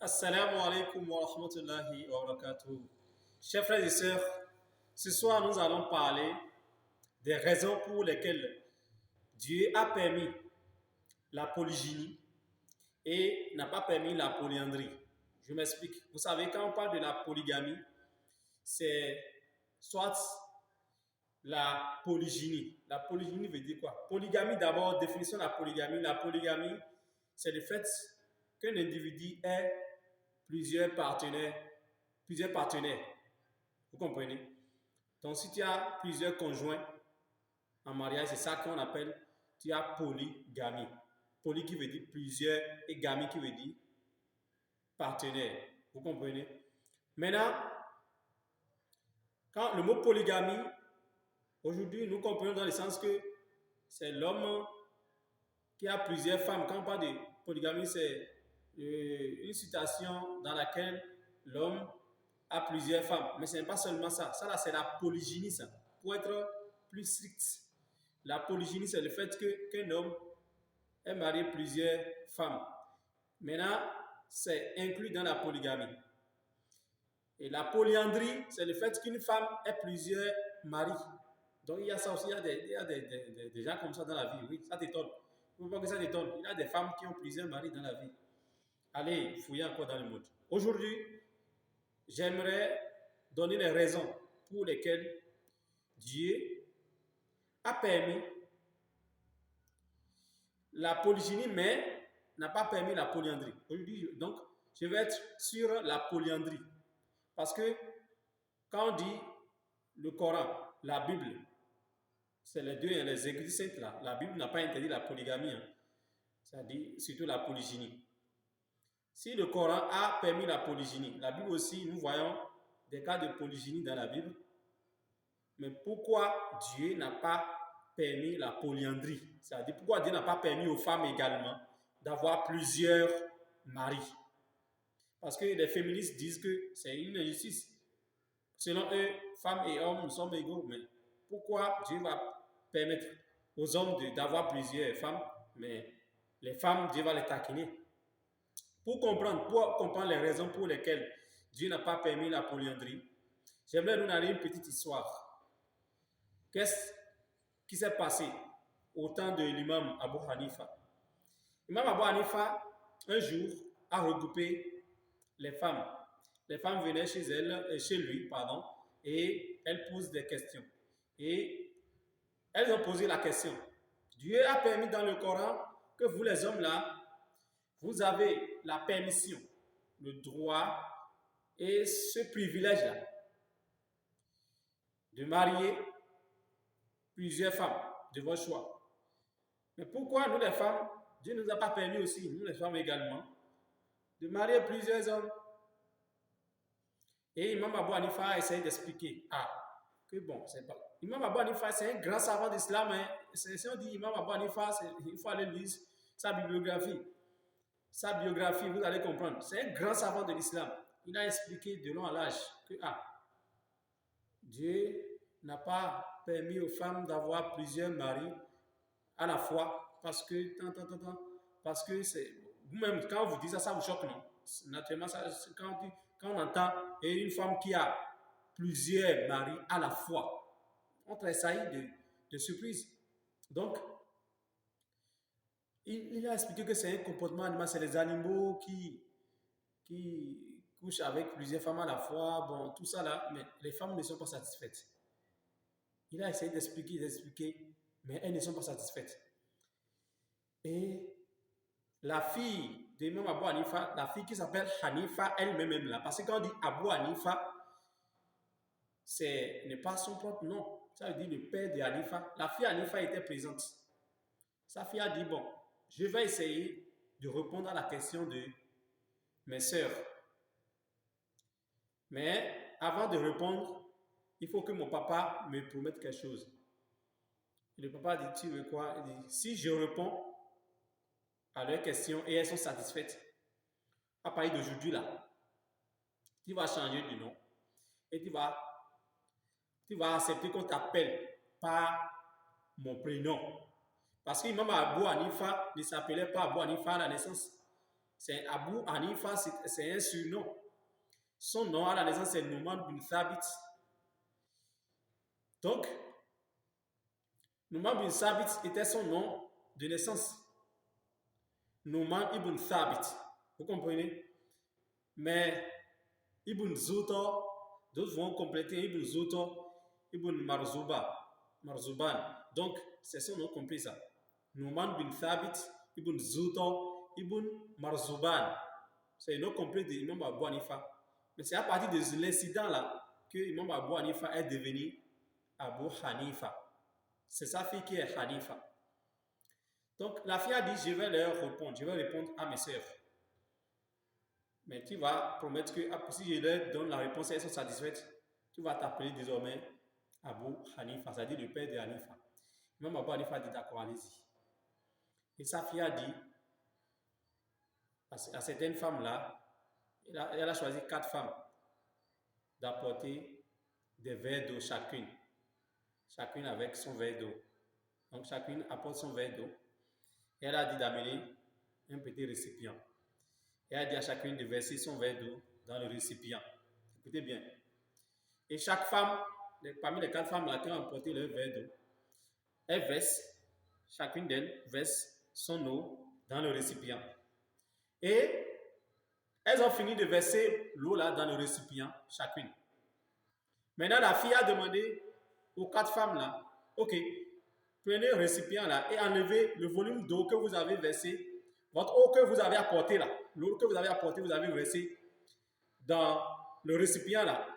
Assalamu alaikum wa rahmatullahi wa barakatuh. Chers frères et sœurs, ce soir nous allons parler des raisons pour lesquelles Dieu a permis la polygynie et n'a pas permis la polyandrie. Je m'explique. Vous savez, quand on parle de la polygamie, c'est soit la polygynie. La polygynie veut dire quoi? Polygamie, d'abord, définition de la polygamie. La polygamie, c'est le fait qu'un individu ait plusieurs partenaires. Vous comprenez? Donc, si tu as plusieurs conjoints en mariage, c'est ça qu'on appelle, tu as polygamie. Poly qui veut dire plusieurs et gamie qui veut dire partenaire. Vous comprenez? Maintenant, quand le mot polygamie, aujourd'hui, nous comprenons dans le sens que c'est l'homme qui a plusieurs femmes. Quand on parle de polygamie, c'est une situation dans laquelle l'homme a plusieurs femmes. Mais ce n'est pas seulement ça. Ça, là, c'est la polygynie, ça. Pour être plus strict, la polygynie, c'est le fait qu'un homme ait marié plusieurs femmes. Maintenant, c'est inclus dans la polygamie. Et la polyandrie, c'est le fait qu'une femme ait plusieurs maris. Donc, il y a ça aussi, il y a des gens comme ça dans la vie. Oui, ça t'étonne. Il ne faut pas que ça t'étonne. Il y a des femmes qui ont plusieurs maris dans la vie. Allez, fouillez encore dans le monde. Aujourd'hui, j'aimerais donner les raisons pour lesquelles Dieu a permis la polygynie, mais n'a pas permis la polyandrie. Aujourd'hui, donc, je vais être sur la polyandrie. Parce que quand on dit le Coran, la Bible, c'est les deux, les écrits saintes là. La Bible n'a pas interdit la polygamie. Ça dit surtout la polygynie. Si le Coran a permis la polygynie, la Bible aussi, nous voyons des cas de polygynie dans la Bible. Mais pourquoi Dieu n'a pas permis la polyandrie? C'est-à-dire pourquoi Dieu n'a pas permis aux femmes également d'avoir plusieurs maris? Parce que les féministes disent que c'est une injustice. Selon eux, femmes et hommes sont égaux. Mais pourquoi Dieu va permettre aux hommes d'avoir plusieurs femmes, mais les femmes, Dieu va les taquiner? Pour comprendre les raisons pour lesquelles Dieu n'a pas permis la polyandrie, j'aimerais nous donner une petite histoire. Qu'est-ce qui s'est passé au temps de l'imam Abu Hanifa? L'imam Abu Hanifa, un jour, a regroupé les femmes. Les femmes venaient chez lui, et elles posent des questions. Et elles ont posé la question. Dieu a permis dans le Coran que vous les hommes là, vous avez la permission, le droit et ce privilège-là de marier plusieurs femmes de votre choix. Mais pourquoi nous les femmes, Dieu ne nous a pas permis aussi, nous les femmes également, de marier plusieurs hommes? Et Imam Abu Hanifa a essayé d'expliquer, que bon, c'est pas. Imam Abu Hanifa, c'est un grand savant d'islam. Si on dit Imam Abu Hanifa, il faut aller lire sa bibliographie. Sa biographie, vous allez comprendre. C'est un grand savant de l'islam. Il a expliqué de long à large que Dieu n'a pas permis aux femmes d'avoir plusieurs maris à la fois parce que parce que c'est vous-même quand vous dites ça, ça vous choque, non? Naturellement, ça, quand on entend une femme qui a plusieurs maris à la fois, on tressaillit de surprise. Donc, il a expliqué que c'est un comportement animal, c'est les animaux qui couchent avec plusieurs femmes à la fois, bon, tout ça là, mais les femmes ne sont pas satisfaites. Il a essayé d'expliquer, mais elles ne sont pas satisfaites. Et la fille d'Imam Abu Hanifa, la fille qui s'appelle Hanifa elle-même là, parce que quand on dit Abu Hanifa, ce n'est pas son propre nom, ça veut dire le père de Hanifa. La fille Hanifa était présente. Sa fille a dit, bon, je vais essayer de répondre à la question de mes sœurs. Mais avant de répondre, il faut que mon papa me promette quelque chose. Et le papa dit, tu veux quoi? Il dit, si je réponds à leurs questions et elles sont satisfaites, à partir d'aujourd'hui là, tu vas changer de nom et tu vas accepter qu'on t'appelle par mon prénom. Parce que Imam Abu Hanifa ne s'appelait pas Abu Hanifa à la naissance. C'est Abu Hanifa, c'est un surnom. Son nom à la naissance, c'est Nouman bin Thabit. Donc, Nouman bin Thabit était son nom de naissance. Nouman ibn Thabit. Vous comprenez? Mais Ibn Zuta, d'autres vont compléter Ibn Zuta, Ibn Marzuban. Donc, c'est son nom complet ça. Nouman bin Thabit, Ibn Zuta, Ibn Marzuban. C'est le nom complet de Imam Abu Hanifa. Mais c'est à partir de l'incident là que Imam Abu Hanifa est devenu Abu Hanifa. C'est sa fille qui est Hanifa. Donc la fille a dit, je vais leur répondre, je vais répondre à mes sœurs. Mais tu vas promettre que si je leur donne la réponse et elles sont satisfaites, tu vas t'appeler désormais Abu Hanifa, c'est-à-dire le père de Hanifa. Imam Abu Hanifa a dit, d'accord, allez-y. Et sa fille a dit à certaines femmes-là, elle a choisi 4 femmes d'apporter des verres d'eau chacune avec son verre d'eau. Donc chacune apporte son verre d'eau. Et elle a dit d'amener un petit récipient. Et elle a dit à chacune de verser son verre d'eau dans le récipient. Écoutez bien. Et chaque femme, parmi les 4 femmes là qui ont apporté leur verre d'eau, elle verse, chacune d'elles verse son eau dans le récipient. Et elles ont fini de verser l'eau là dans le récipient, chacune. Maintenant, la fille a demandé aux 4 femmes là, ok, prenez le récipient là et enlevez le volume d'eau que vous avez versé, votre eau que vous avez apportée là, l'eau que vous avez apportée, vous avez versé dans le récipient là.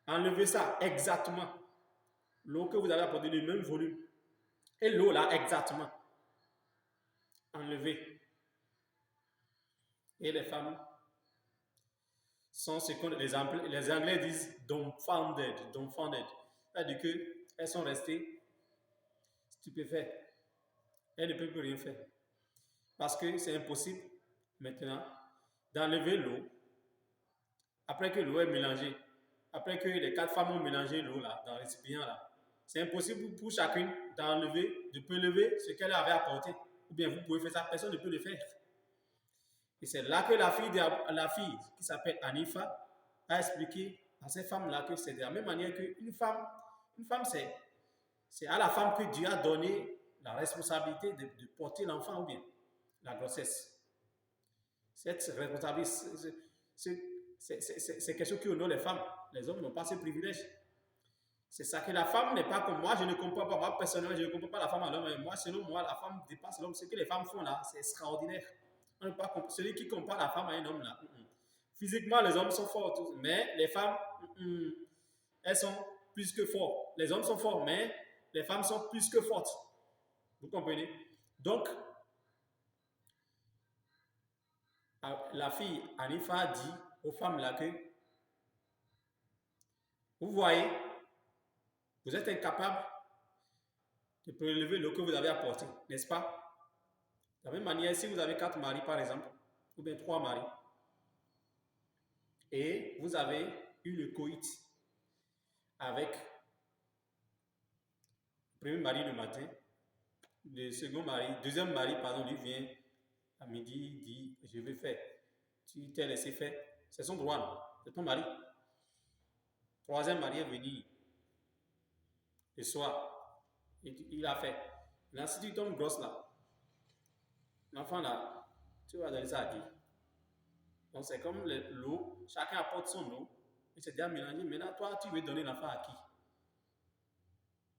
Enlevez ça exactement. L'eau que vous avez apportée, le même volume. Et l'eau là, exactement. Enlevez. Et les femmes sont ce que les Anglais disent dumbfounded. C'est-à-dire qu'elles sont restées stupéfaites. Elles ne peuvent plus rien faire. Parce que c'est impossible maintenant d'enlever l'eau après que l'eau est mélangée. Après que les 4 femmes ont mélangé l'eau là, dans le récipient là. C'est impossible pour chacune de prélever ce qu'elle avait apporté. Ou bien vous pouvez faire ça, personne ne peut le faire. Et c'est là que la fille qui s'appelle Hanifa a expliqué à ces femmes-là que c'est de la même manière qu'une femme, c'est à la femme que Dieu a donné la responsabilité de porter l'enfant ou bien la grossesse. Cette responsabilité, c'est quelque chose qui honore les femmes. Les hommes n'ont pas ce privilège. C'est ça que la femme n'est pas comme moi, je ne comprends pas. Moi, personnellement, je ne comprends pas la femme à l'homme. Moi, selon moi, la femme dépasse l'homme. Ce que les femmes font là, c'est extraordinaire. Celui qui compare la femme à un homme là. Physiquement, les hommes sont forts, mais les femmes, elles sont plus que fortes. Les hommes sont forts, mais les femmes sont plus que fortes. Vous comprenez? Donc, la fille Hanifa a dit aux femmes là que, vous voyez, vous êtes incapables de prélever l'eau que vous avez apportée, n'est-ce pas? De la même manière, si vous avez 4 maris par exemple, ou bien 3 maris, et vous avez eu le coït avec le premier mari le matin, le deuxième mari, pardon, lui vient à midi, dit, je vais faire. Tu t'es laissé faire, c'est son droit, c'est ton mari. Troisième mari est venu le soir, il a fait. Là, si tu tombes grosse là, l'enfant là, tu vas donner ça à qui? Donc c'est comme l'eau, chacun apporte son eau, et c'est déjà mélangé. Maintenant, toi, tu veux donner l'enfant à qui?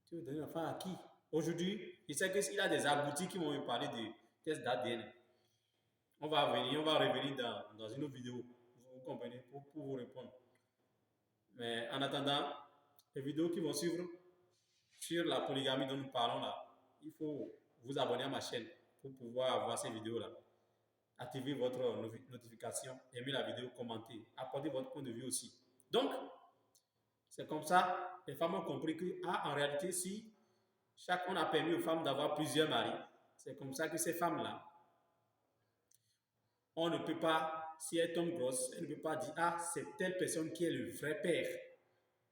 Tu veux donner l'enfant à qui? Aujourd'hui, je sais qu'il y a des aboutis qui vont me parler de tests d'ADN. On va revenir dans une autre vidéo, vous comprenez, pour vous répondre. Mais en attendant, les vidéos qui vont suivre sur la polygamie dont nous parlons là, il faut vous abonner à ma chaîne pour pouvoir voir ces vidéos-là. Activez votre notification, aimez la vidéo, commentez, apportez votre point de vue aussi. Donc, c'est comme ça, les femmes ont compris que, en réalité, si on a permis aux femmes d'avoir plusieurs maris, c'est comme ça que ces femmes-là, on ne peut pas, si elles tombent grosses, elles ne peuvent pas dire, ah, c'est telle personne qui est le vrai père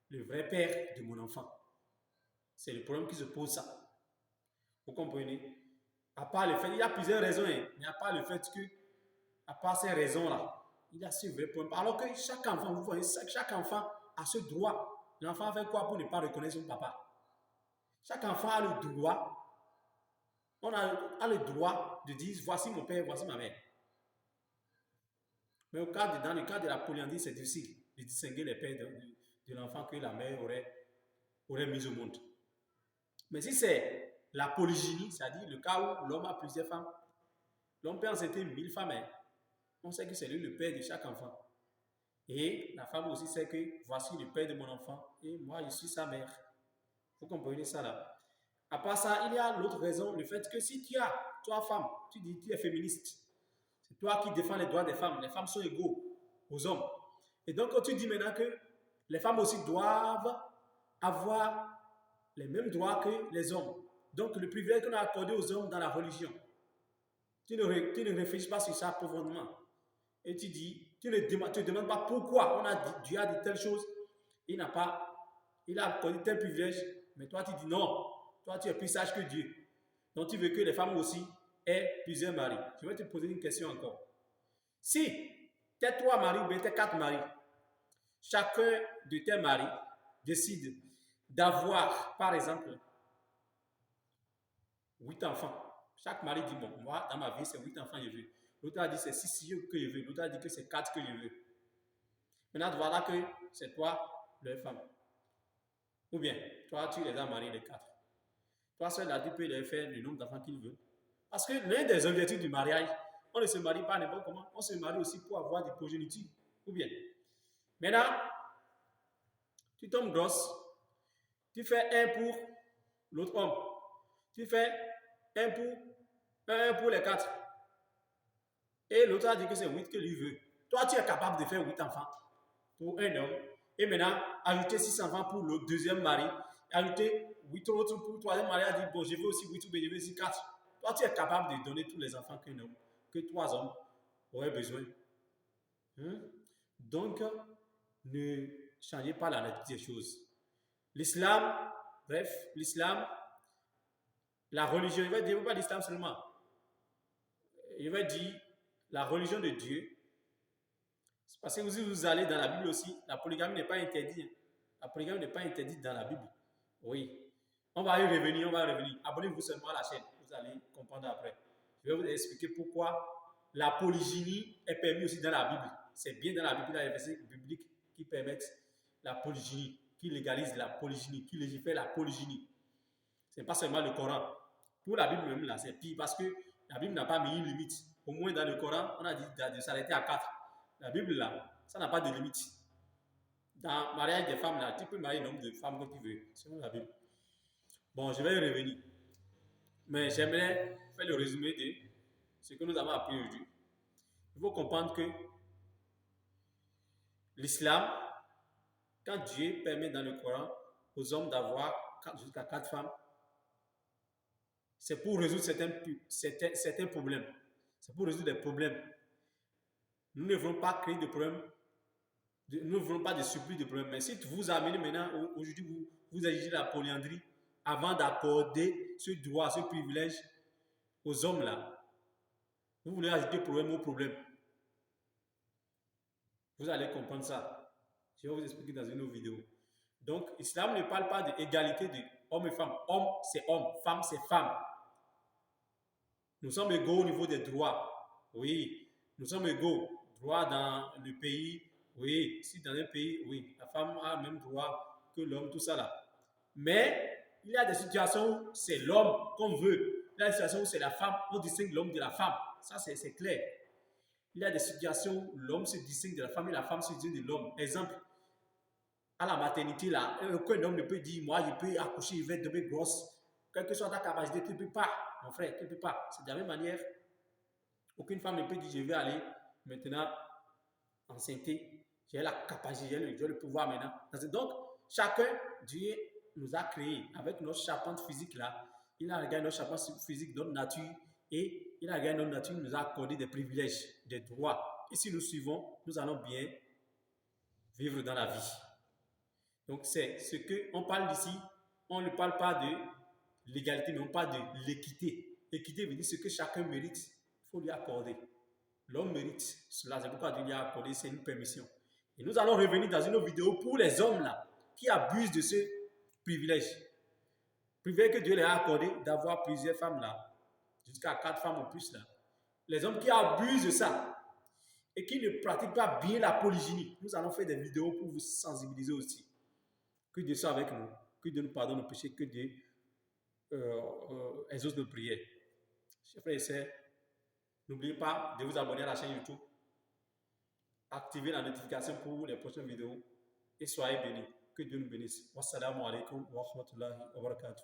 de mon enfant. C'est le problème qui se pose ça. Vous comprenez? À part le fait, il y a plusieurs raisons, mais à part le fait que à part ces raisons-là, il a ce vrai problème. Alors que chaque enfant, vous voyez, chaque enfant a ce droit. L'enfant fait quoi pour ne pas reconnaître son papa? Chaque enfant a le droit, a le droit de dire voici mon père, voici ma mère. Mais dans le cas de la polyandrie, c'est difficile de distinguer les pères de l'enfant que la mère aurait mis au monde. Mais si c'est la polygynie, c'est-à-dire le cas où l'homme a plusieurs femmes, l'homme peut enceinter 1000 femmes, hein. On sait que c'est lui le père de chaque enfant. Et la femme aussi sait que voici le père de mon enfant et moi je suis sa mère. Vous comprenez ça là? À part ça, il y a l'autre raison, le fait que si toi femme, tu dis tu es féministe, c'est toi qui défends les droits des femmes. Les femmes sont égaux aux hommes. Et donc, quand tu dis maintenant que les femmes aussi doivent avoir les mêmes droits que les hommes. Donc, le privilège qu'on a accordé aux hommes dans la religion. Tu ne réfléchis pas sur ça profondément. Et tu dis, tu ne te demandes pas pourquoi Dieu a dit telle chose. Il a accordé tel privilège. Mais toi, tu dis non. Toi, tu es plus sage que Dieu. Donc, tu veux que les femmes aussi aient plusieurs maris. Je vais te poser une question encore. Si tes 3 maris ou bien tes 4 maris, chacun de tes maris décide d'avoir, par exemple, 8 enfants. Chaque mari dit, bon, moi, dans ma vie, c'est 8 enfants que je veux. L'autre a dit, c'est 6 que je veux. L'autre a dit que c'est 4 que je veux. Maintenant, voilà que c'est toi, leur femme. Ou bien, toi, tu les as mariés les 4. Toi seul, là, tu peux leur faire le nombre d'enfants qu'il veut. Parce que l'un des objectifs du mariage, on ne se marie pas n'importe comment. On se marie aussi pour avoir des progénitures. Ou bien. Maintenant, tu tombes grosse. Tu fais un pour l'autre homme. Tu fais un pour les 4. Et l'autre a dit que c'est 8 que lui veut. Toi, tu es capable de faire 8 enfants pour un homme. Et maintenant, ajouter 6 enfants pour le deuxième mari. Ajouter 8 autres pour le troisième mari. A dit, bon, je veux aussi 8 ou bien je veux aussi 4. Toi, tu es capable de donner tous les enfants qu'un homme, que 3 hommes auraient besoin. Donc, ne changez pas la nature des choses. L'islam, bref, l'islam, la religion, je vais dire pas l'islam seulement. Je vais dire la religion de Dieu. Parce que si vous allez dans la Bible aussi, la polygamie n'est pas interdite. La polygamie n'est pas interdite dans la Bible. Oui. On va y revenir, Abonnez-vous seulement à la chaîne. Vous allez comprendre après. Je vais vous expliquer pourquoi la polygynie est permise aussi dans la Bible. C'est bien dans la Bible, il y a des versets bibliques qui permettent la polygynie, qui légalisent la polygynie, qui légifèrent la polygynie. Ce n'est pas seulement le Coran. Pour la Bible même, là, c'est pire parce que la Bible n'a pas mis une limite. Au moins dans le Coran, on a dit de s'arrêter à 4. La Bible, là, ça n'a pas de limite. Dans le mariage des femmes, là, tu peux marier le nombre de femmes que tu veux, selon la Bible. Bon, je vais y revenir. Mais j'aimerais faire le résumé de ce que nous avons appris aujourd'hui. Il faut comprendre que l'islam, quand Dieu permet dans le Coran aux hommes d'avoir jusqu'à 4 femmes, c'est pour résoudre certains problèmes. C'est pour résoudre des problèmes. Nous ne voulons pas créer de problèmes. Nous ne voulons pas de surplus de problèmes. Mais si vous amenez maintenant, aujourd'hui, vous agissez la polyandrie avant d'accorder ce droit, ce privilège aux hommes là, vous voulez ajouter problème au problème. Vous allez comprendre ça. Je vais vous expliquer dans une autre vidéo. Donc, l'islam ne parle pas d'égalité de hommes et femmes. Homme, c'est homme. Femme, c'est femme. Nous sommes égaux au niveau des droits. Oui, nous sommes égaux. Droit dans le pays. Oui, si dans un pays, oui, la femme a le même droit que l'homme, tout ça là. Mais il y a des situations où c'est l'homme qu'on veut. Il y a des situations où c'est la femme, on distingue l'homme de la femme. Ça, c'est clair. Il y a des situations où l'homme se distingue de la femme et la femme se distingue de l'homme. Exemple, à la maternité, là, aucun homme ne peut dire, moi, je peux accoucher, je vais tomber grosse. Quelle que soit ta capacité, tu ne peux pas, mon frère, tu ne peux pas. C'est de la même manière, aucune femme ne peut dire, je vais aller maintenant enceinter. J'ai la capacité, j'ai le pouvoir maintenant. Donc, chacun, Dieu nous a créés avec notre charpente physique là. Il a regardé notre charpente physique, notre nature, et il a regardé notre nature, il nous a accordé des privilèges, des droits. Et si nous suivons, nous allons bien vivre dans la vie. Donc, c'est ce qu'on parle d'ici. On ne parle pas de l'égalité, mais on parle de l'équité. L'équité veut dire ce que chacun mérite, il faut lui accorder. L'homme mérite cela. C'est pourquoi Dieu lui a accordé, c'est une permission. Et nous allons revenir dans une autre vidéo pour les hommes là, qui abusent de ce privilège. Privilège que Dieu leur a accordé d'avoir plusieurs femmes là, jusqu'à 4 femmes en plus là. Les hommes qui abusent de ça et qui ne pratiquent pas bien la polygynie. Nous allons faire des vidéos pour vous sensibiliser aussi. Que Dieu soit avec nous, que Dieu nous pardonne nos péchés, que Dieu exauce nos prières. Chers frères et sœurs, n'oubliez pas de vous abonner à la chaîne YouTube, activez la notification pour les prochaines vidéos et soyez bénis. Que Dieu nous bénisse. Wassalamu alaikum wa rahmatullahi wa barakatuh.